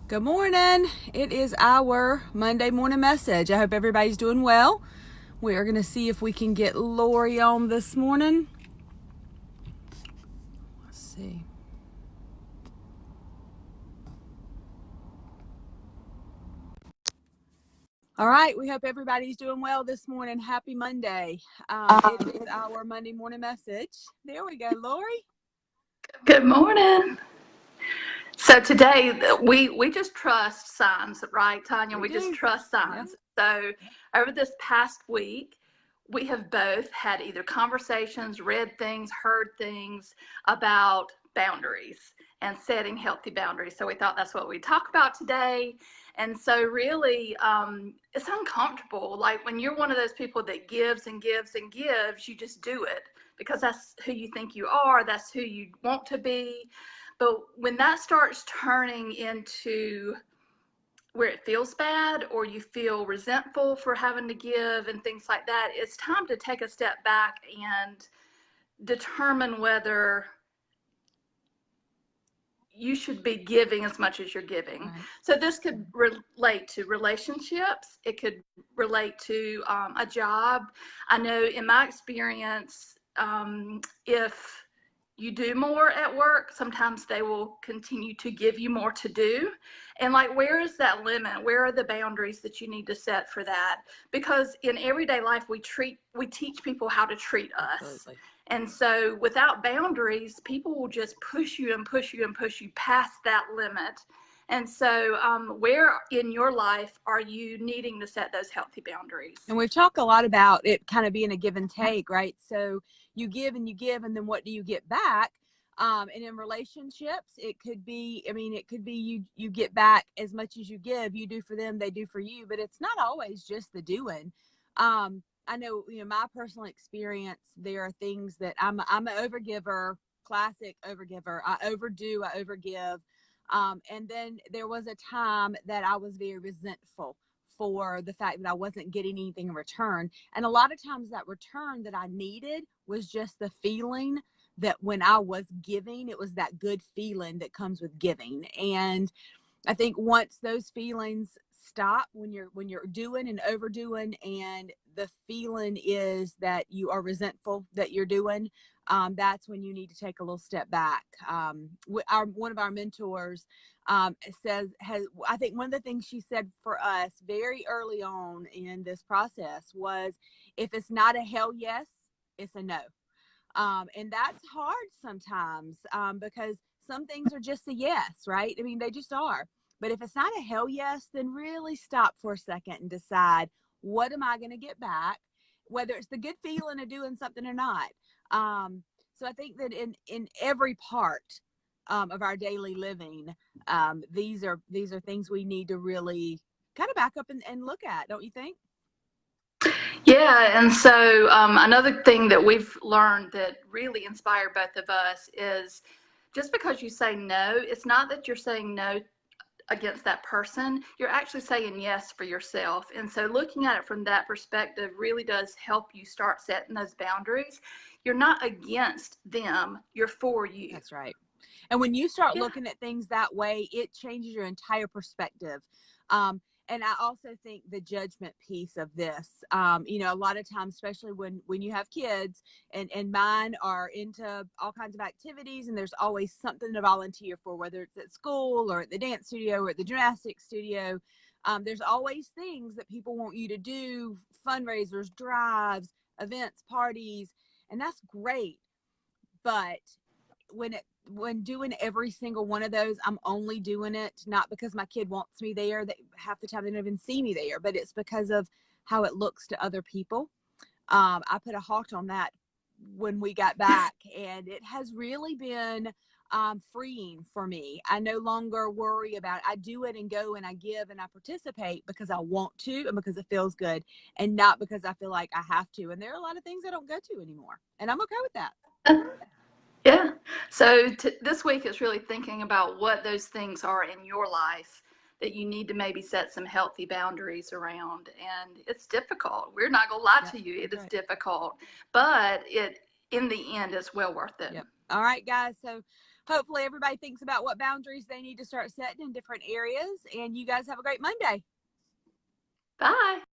Good morning. It is our Monday morning message. I hope everybody's doing well. We are going to see if we can get Lori on this morning. Let's see. All right. We hope everybody's doing well this morning. Happy Monday. It is our Monday morning message. There we go, Lori. Good morning. So today we just trust signs, right, Tanya? We just trust signs. So over this past week, we have both had either conversations, read things, heard things about boundaries and setting healthy boundaries. So we thought that's what we'd talk about today. And so really, it's uncomfortable. Like when you're one of those people that gives and gives and gives, you just do it because that's who you think you are. That's who you want to be. But when that starts turning into where it feels bad or you feel resentful for having to give and things like that, it's time to take a step back and determine whether you should be giving as much as you're giving. Right. So this could relate to relationships. It could relate to a job. I know in my experience, if you do more at work, sometimes they will continue to give you more to do. And like, where is that limit? Where are the boundaries that you need to set for that? Because in everyday life, we teach people how to treat us. Absolutely. And so without boundaries, people will just push you and push you and push you past that limit. And so where in your life are you needing to set those healthy boundaries? And we've talked a lot about it kind of being a give and take, right? So you give, and then what do you get back? And in relationships, it could be you get back as much as you give. You do for them, they do for you, but it's not always just the doing. I know, my personal experience, there are things that I'm an overgiver, classic overgiver. I overdo, I overgive. And then there was a time that I was very resentful for the fact that I wasn't getting anything in return. And a lot of times that return that I needed was just the feeling that when I was giving, it was that good feeling that comes with giving. And I think once those feelings stop, when you're doing and overdoing, and the feeling is that you are resentful that you're doing, that's when you need to take a little step back. One of our mentors I think one of the things she said for us very early on in this process was, if it's not a hell yes, it's a no. And that's hard sometimes, because some things are just a yes, right? I mean, they just are. But if it's not a hell yes, then really stop for a second and decide, what am I going to get back, whether it's the good feeling of doing something or not. So I think that in every part of our daily living, these are things we need to really kind of back up and look at, don't you think? Yeah, and so another thing that we've learned that really inspired both of us is, just because you say no, it's not that you're saying no against that person, you're actually saying yes for yourself. And so looking at it from that perspective really does help you start setting those boundaries. You're not against them, you're for you. That's right. And when you start looking at things that way, it changes your entire perspective. And I also think the judgment piece of this, a lot of times, especially when you have kids, and mine are into all kinds of activities, and there's always something to volunteer for, whether it's at school or at the dance studio or at the gymnastics studio. There's always things that people want you to do, fundraisers, drives, events, parties, and that's great. But when doing every single one of those, I'm only doing it not because my kid wants me there. That half the time they don't even see me there, but it's because of how it looks to other people. I put a halt on that when we got back, and it has really been freeing for me. I no longer worry about it. I do it and go and I give and I participate because I want to and because it feels good, and not because I feel like I have to. And there are a lot of things I don't go to anymore, and I'm okay with that. Yeah. So this week is really thinking about what those things are in your life that you need to maybe set some healthy boundaries around. And it's difficult. We're not going to lie to you. It is difficult, but in the end, it's well worth it. Yep. All right, guys. So hopefully everybody thinks about what boundaries they need to start setting in different areas. And you guys have a great Monday. Bye.